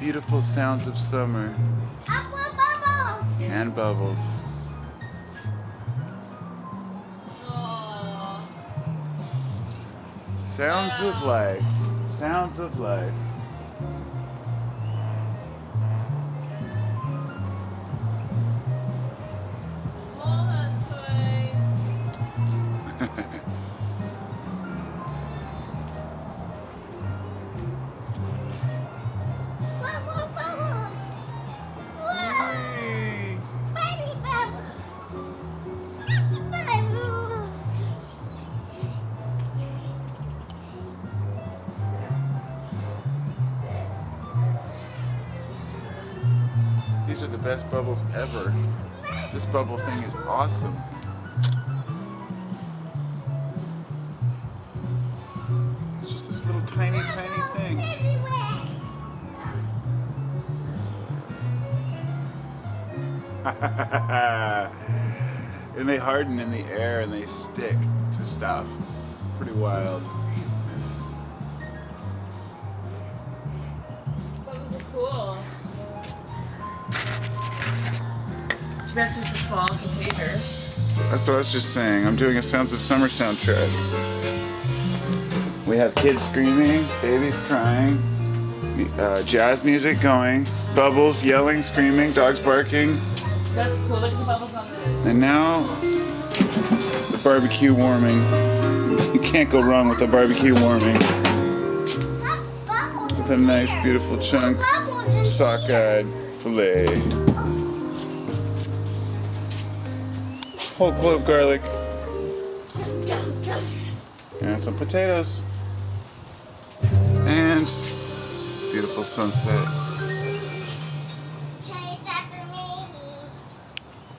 Beautiful sounds of summer and bubbles. Sounds of life. Sounds of life. These are the best bubbles ever. This bubble thing is awesome. It's just this little tiny, tiny thing. And they harden in the air and they stick to stuff. Pretty wild. Bubbles are cool. That's just a small container. That's what I was just saying. I'm doing a Sounds of Summer soundtrack. We have kids screaming, babies crying, jazz music going, bubbles yelling, screaming, dogs barking. That's cool. Look at the bubbles on the... And now, the barbecue warming. You can't go wrong with the barbecue warming. With a nice, beautiful chunk of sockeye filet. Whole clove garlic. And some potatoes. And beautiful sunset.